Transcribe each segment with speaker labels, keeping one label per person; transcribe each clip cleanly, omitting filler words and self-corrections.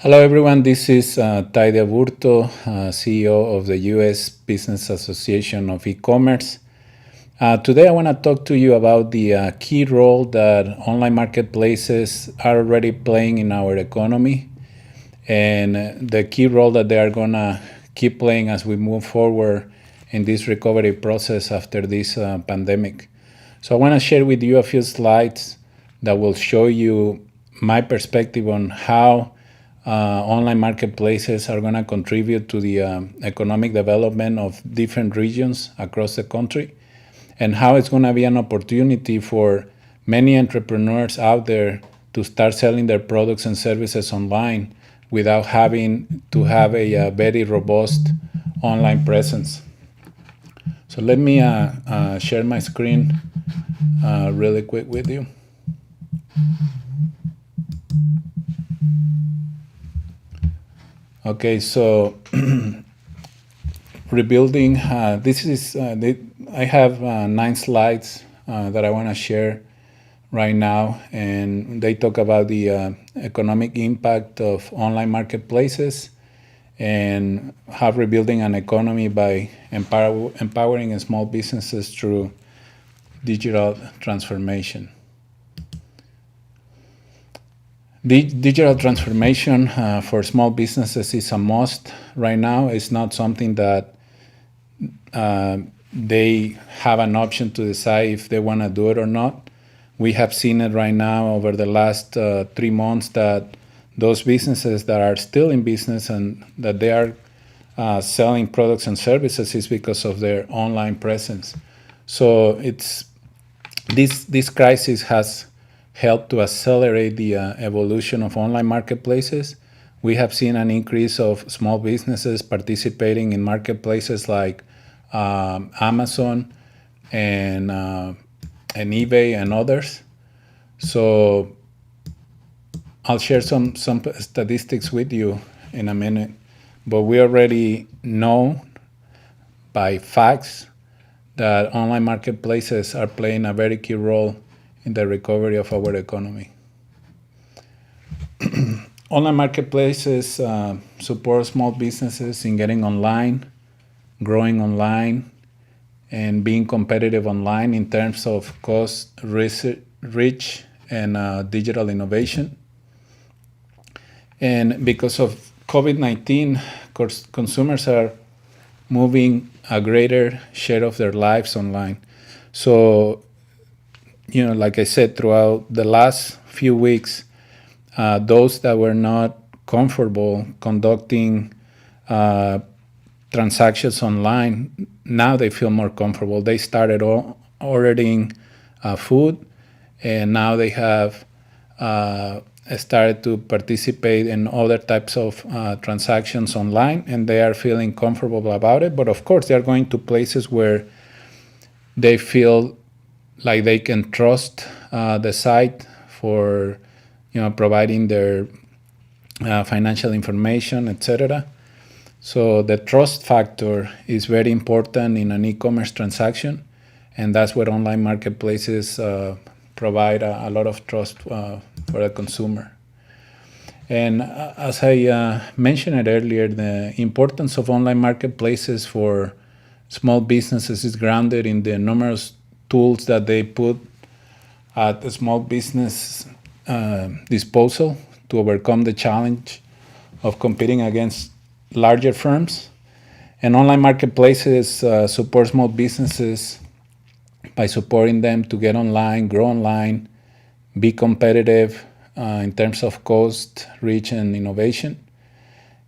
Speaker 1: Hello, everyone. This is Ty de Aburto, CEO of the U.S. Business Association of E-commerce. Today, I want to talk to you about the key role that online marketplaces are already playing in our economy and the key role that they are going to keep playing as we move forward in this recovery process after this pandemic. So I want to share with you a few slides that will show you my perspective on how online marketplaces are going to contribute to the economic development of different regions across the country, and how it's going to be an opportunity for many entrepreneurs out there to start selling their products and services online without having to have a very robust online presence. So let me share my screen really quick with you. Okay, so rebuilding, this is, I have 9 slides that I want to share right now, and they talk about the economic impact of online marketplaces and how rebuilding an economy by empowering small businesses through digital transformation. The digital transformation for small businesses is a must right now. It's not something that they have an option to decide if they want to do it or not. We have seen it right now over the last 3 months that those businesses that are still in business and that they are selling products and services is because of their online presence. So this crisis has helped to accelerate the evolution of online marketplaces. We have seen an increase of small businesses participating in marketplaces like Amazon and eBay and others. So I'll share some statistics with you in a minute, but we already know by facts that online marketplaces are playing a very key role in the recovery of our economy. Online marketplaces support small businesses in getting online, growing online, and being competitive online in terms of cost, reach, and digital innovation. And because of COVID-19, consumers are moving a greater share of their lives online. So, like I said, throughout the last few weeks, those that were not comfortable conducting transactions online, now they feel more comfortable. They started ordering food, and now they have started to participate in other types of transactions online, and they are feeling comfortable about it. But of course, they are going to places where they feel like they can trust the site for providing their financial information, etc. So the trust factor is very important in an e-commerce transaction, and that's where online marketplaces provide a lot of trust for the consumer. And as I mentioned it earlier, the importance of online marketplaces for small businesses is grounded in the numerous tools that they put at the small business disposal to overcome the challenge of competing against larger firms. And online marketplaces support small businesses by supporting them to get online, grow online, be competitive in terms of cost, reach, and innovation,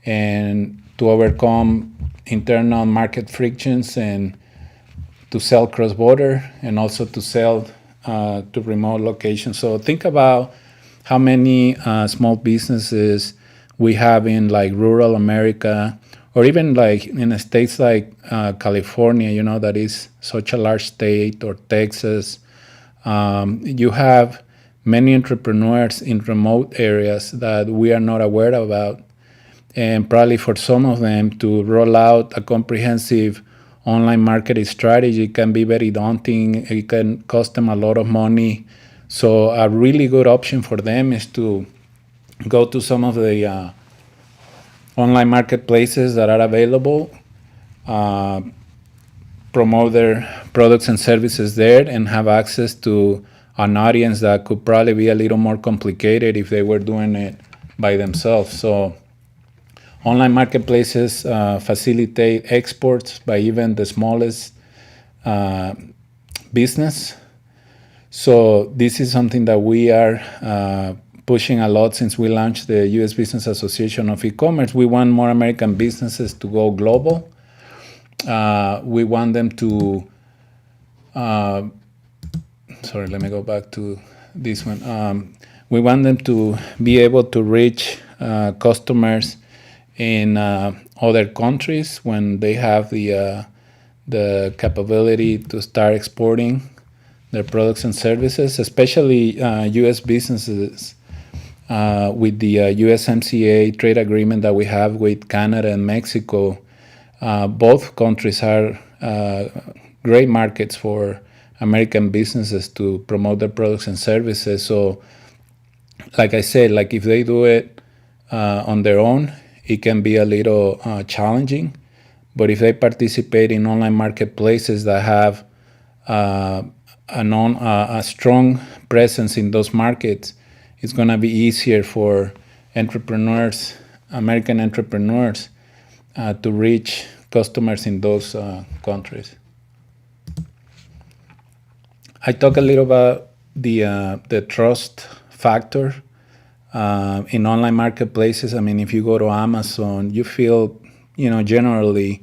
Speaker 1: and to overcome internal market frictions and to sell cross-border and also to sell to remote locations. So think about how many small businesses we have in like rural America, or even like in states like California, that is such a large state, or Texas. You have many entrepreneurs in remote areas that we are not aware about. And probably for some of them to roll out a comprehensive online marketing strategy can be very daunting. It can cost them a lot of money. So a really good option for them is to go to some of the online marketplaces that are available, promote their products and services there, and have access to an audience that could probably be a little more complicated if they were doing it by themselves. So online marketplaces facilitate exports by even the smallest business. So this is something that we are pushing a lot since we launched the U.S. Business Association of E-commerce. We want more American businesses to go global. We want them to, sorry, let me go back to this one. We want them to be able to reach customers in other countries when they have the capability to start exporting their products and services, especially U.S. businesses with the USMCA trade agreement that we have with Canada and Mexico. Both countries are great markets for American businesses to promote their products and services. So, like I said, like if they do it on their own, it can be a little challenging. But if they participate in online marketplaces that have a strong presence in those markets, it's going to be easier for entrepreneurs, American entrepreneurs, to reach customers in those countries. I talk a little about the trust factor in online marketplaces. I mean, if you go to Amazon, you feel, generally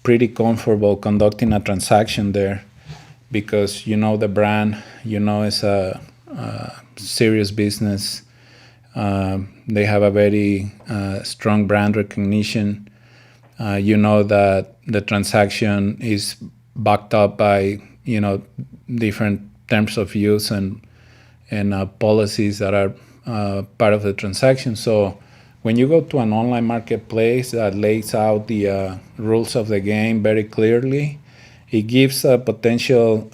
Speaker 1: pretty comfortable conducting a transaction there because you know the brand, it's a serious business. They have a very strong brand recognition. You know that the transaction is backed up by different terms of use and policies that are part of the transaction. So when you go to an online marketplace that lays out the rules of the game very clearly, it gives a potential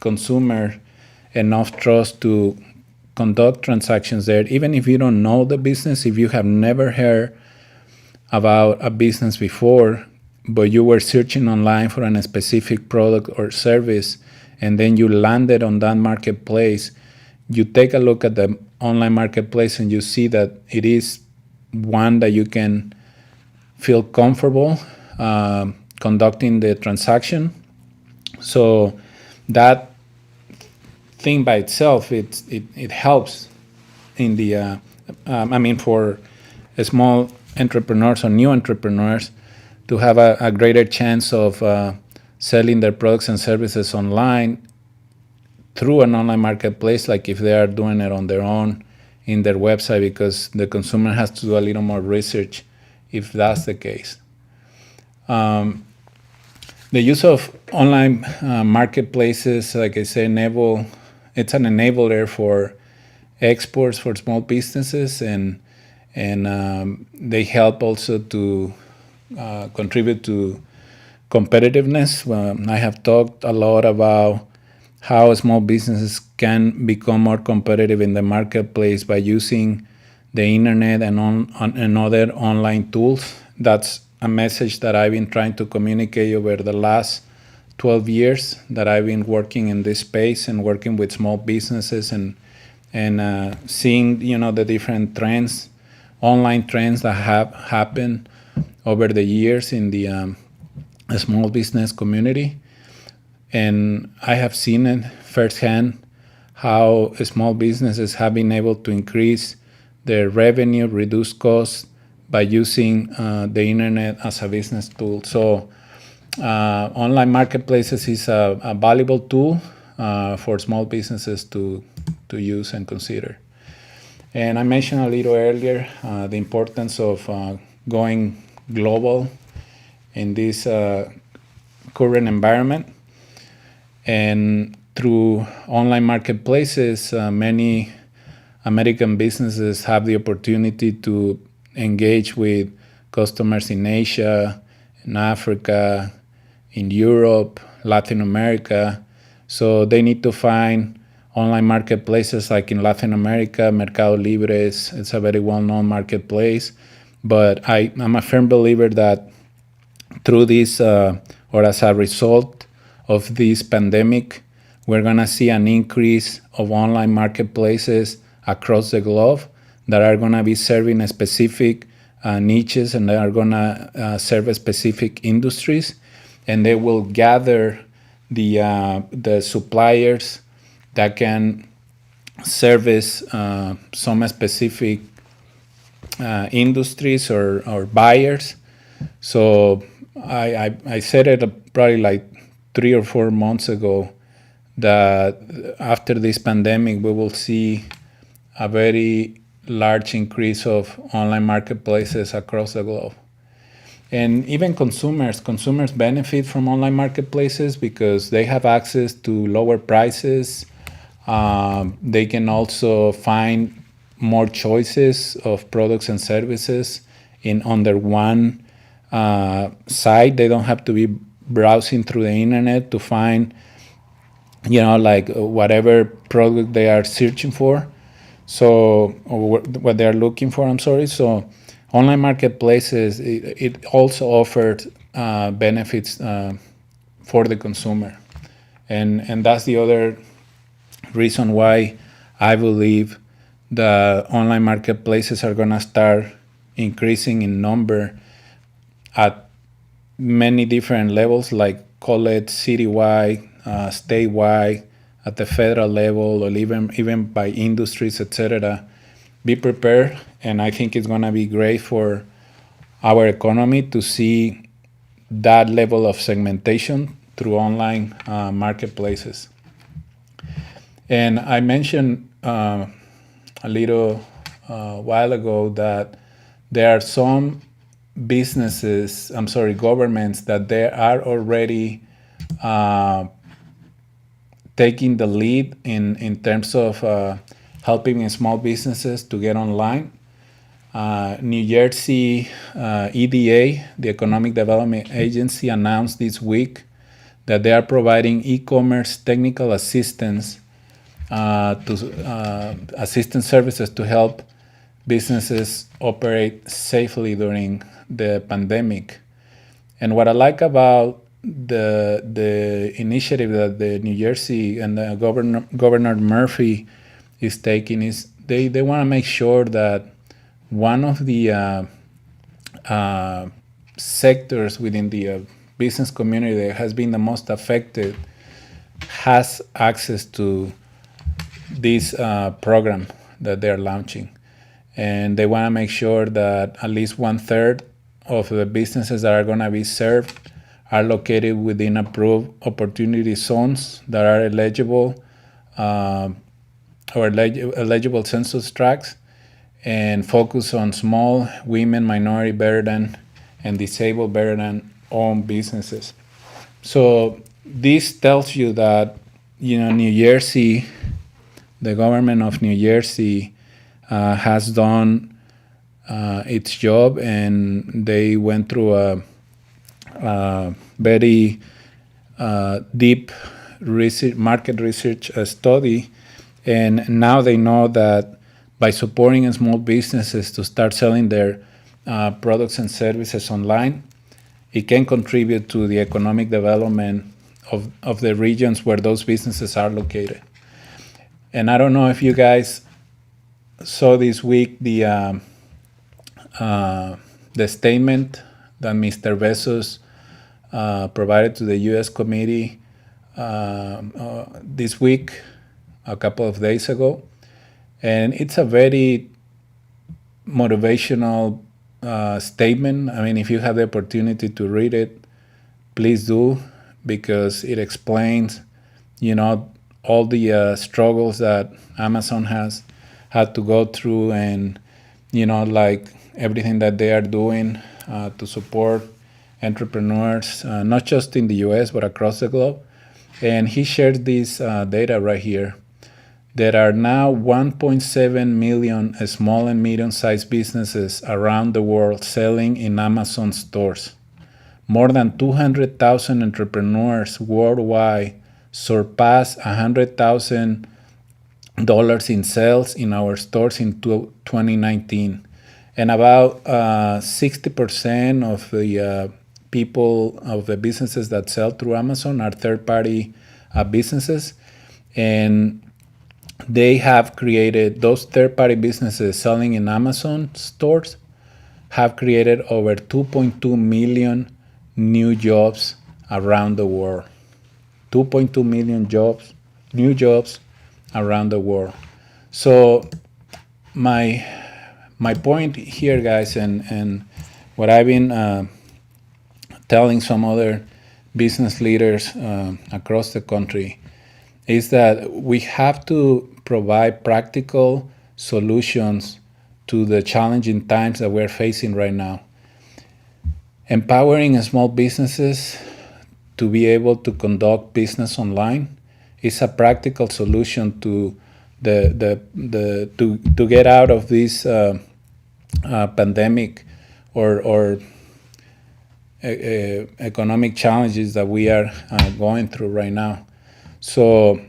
Speaker 1: consumer enough trust to conduct transactions there, even if you don't know the business, if you have never heard about a business before, but you were searching online for a specific product or service, and then you landed on that marketplace. You take a look at the online marketplace and you see that it is one that you can feel comfortable conducting the transaction. So that thing by itself, it helps in the, for small entrepreneurs or new entrepreneurs to have a greater chance of selling their products and services online through an online marketplace, like if they are doing it on their own in their website, because the consumer has to do a little more research if that's the case. The use of online marketplaces, like I say, it's an enabler for exports for small businesses, and they help also to contribute to competitiveness. I have talked a lot about how small businesses can become more competitive in the marketplace by using the internet and other online tools. That's a message that I've been trying to communicate over the last 12 years that I've been working in this space and working with small businesses and seeing the different trends, online trends that have happened over the years in the small business community. And I have seen it firsthand how small businesses have been able to increase their revenue, reduce costs by using the internet as a business tool. So online marketplaces is a valuable tool for small businesses to use and consider. And I mentioned a little earlier the importance of going global in this current environment. And through online marketplaces, many American businesses have the opportunity to engage with customers in Asia, in Africa, in Europe, Latin America. So they need to find online marketplaces like in Latin America, Mercado Libre it's a very well-known marketplace But I'm a firm believer that through this, or as a result of this pandemic, we're going to see an increase of online marketplaces across the globe that are going to be serving a specific niches, and they are going to serve specific industries, and they will gather the suppliers that can service some specific industries or buyers. So I said it probably like 3 or 4 months ago that after this pandemic we will see a very large increase of online marketplaces across the globe. And even consumers benefit from online marketplaces because they have access to lower prices. They can also find more choices of products and services in under one site. They don't have to be browsing through the internet to find, like whatever product they are searching for. So, or what they are looking for, I'm sorry. So online marketplaces, it also offers benefits for the consumer. And that's the other reason why I believe the online marketplaces are going to start increasing in number at many different levels, like call it citywide, statewide, at the federal level, or even by industries, etc. Be prepared, and I think it's going to be great for our economy to see that level of segmentation through online marketplaces. And I mentioned a little while ago that there are some governments that they are already taking the lead in terms of helping small businesses to get online. New Jersey EDA, the Economic Development Agency, announced this week that they are providing e-commerce technical assistance assistance services to help businesses operate safely during the pandemic. And what I like about the initiative that the New Jersey and the Governor Murphy is taking is they want to make sure that one of the sectors within the business community that has been the most affected has access to this program that they're launching. And they want to make sure that at least 1/3 of the businesses that are going to be served are located within approved opportunity zones that are eligible or eligible census tracts, and focus on small, women, minority burden, and disabled burden owned businesses. So this tells you that New Jersey, the government of New Jersey, has done its job, and they went through a very deep market research study, and now they know that by supporting small businesses to start selling their products and services online, it can contribute to the economic development of the regions where those businesses are located. And I don't know if you guys saw this week the statement that Mr. Bezos provided to the U.S. committee this week, a couple of days ago. And it's a very motivational statement. I mean, if you have the opportunity to read it, please do, because it explains, all the struggles that Amazon has had to go through, and, like everything that they are doing to support entrepreneurs, not just in the US, but across the globe. And he shared this data right here. There are now 1.7 million small and medium-sized businesses around the world selling in Amazon stores. More than 200,000 entrepreneurs worldwide surpassed $100,000 in sales in our stores in 2019. and about 60% of the people of the businesses that sell through Amazon are third-party businesses, and they have created, those third-party businesses selling in Amazon stores have created over 2.2 million new jobs around the world. 2.2 million jobs, new jobs around the world. So my point here, guys, and what I've been telling some other business leaders across the country is that we have to provide practical solutions to the challenging times that we're facing right now. Empowering small businesses to be able to conduct business online is a practical solution to to get out of this pandemic or economic challenges that we are going through right now. So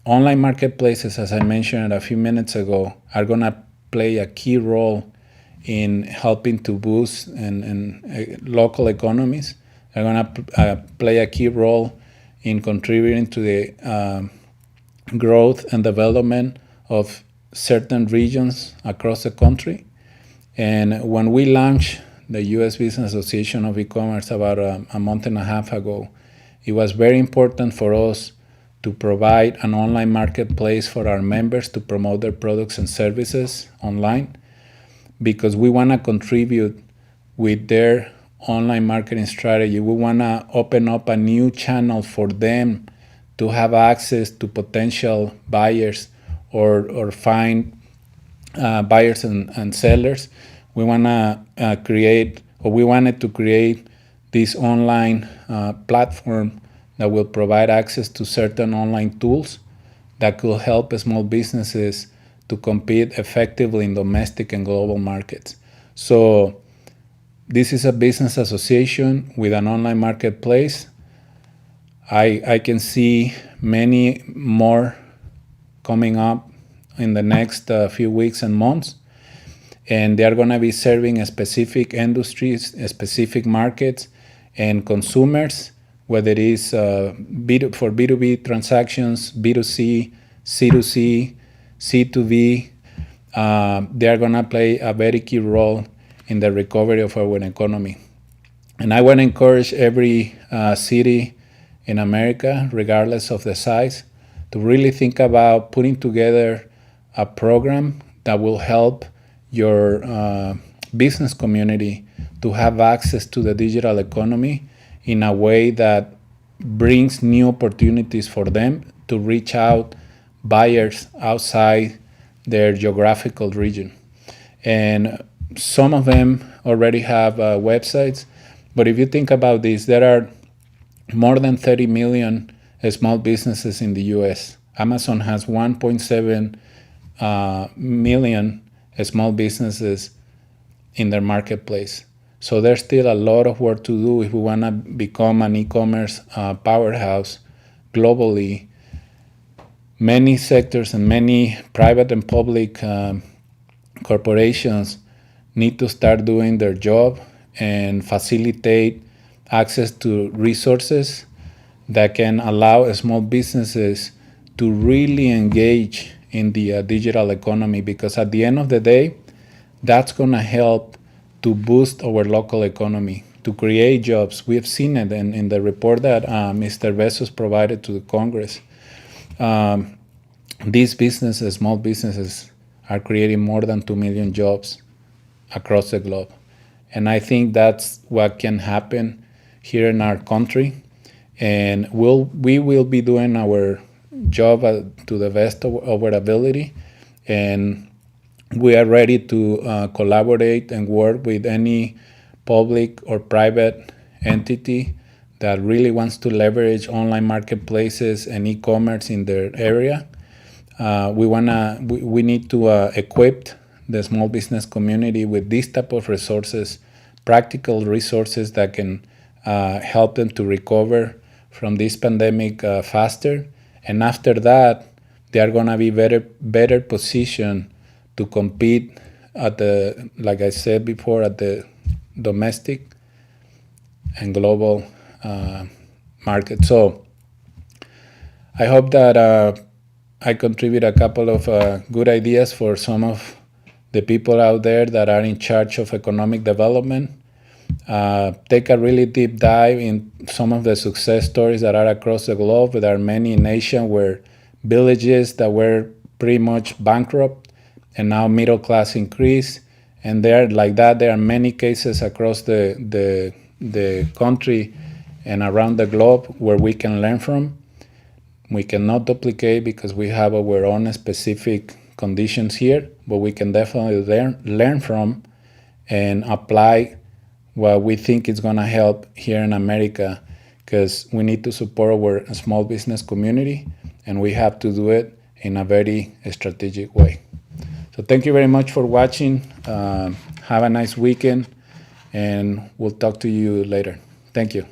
Speaker 1: online marketplaces, as I mentioned a few minutes ago, are going to play a key role in helping to boost and local economies. They're going to play a key role in contributing to the growth and development of certain regions across the country. And when we launched the U.S. Business Association of E-commerce about a month and a half ago, it was very important for us to provide an online marketplace for our members to promote their products and services online, because we want to contribute with their online marketing strategy. We want to open up a new channel for them to have access to potential buyers or find buyers and sellers. We want to we wanted to create this online platform that will provide access to certain online tools that could help small businesses to compete effectively in domestic and global markets. So this is a business association with an online marketplace. I can see many more coming up in the next few weeks and months, and they are going to be serving specific industries, specific markets, and consumers, whether it is for B2B transactions, B2C, C2C, C2B. They are going to play a very key role in the recovery of our economy. And I want to encourage every city in America, regardless of the size, to really think about putting together a program that will help your business community to have access to the digital economy in a way that brings new opportunities for them to reach out buyers outside their geographical region. And some of them already have websites, but if you think about this, there are more than 30 million small businesses in the US. Amazon has 1.7 million small businesses in their marketplace. So there's still a lot of work to do if we want to become an e-commerce powerhouse globally. Many sectors and many private and public corporations need to start doing their job and facilitate access to resources that can allow small businesses to really engage in the digital economy, because at the end of the day, that's going to help to boost our local economy, to create jobs. We have seen it in the report that Mr. Bezos provided to the Congress. These businesses, small businesses, are creating more than 2 million jobs across the globe. And I think that's what can happen here in our country. And we will be doing our job to the best of our ability. And we are ready to collaborate and work with any public or private entity that really wants to leverage online marketplaces and e-commerce in their area. We need to equip the small business community with this type of resources, practical resources that can help them to recover from this pandemic faster. And after that, they are going to be better positioned to compete at the, like I said before, at the domestic and global market. So I hope that I contribute a couple of good ideas for some of the people out there that are in charge of economic development. Take a really deep dive in some of the success stories that are across the globe. There are many in Asia where villages that were pretty much bankrupt and now middle class increase. And there, like that, there are many cases across the country and around the globe where we can learn from. We cannot duplicate because we have our own specific conditions here, but we can definitely learn from and apply what we think is going to help here in America, because we need to support our small business community, and we have to do it in a very strategic way. So thank you very much for watching. Have a nice weekend, and we'll talk to you later. Thank you.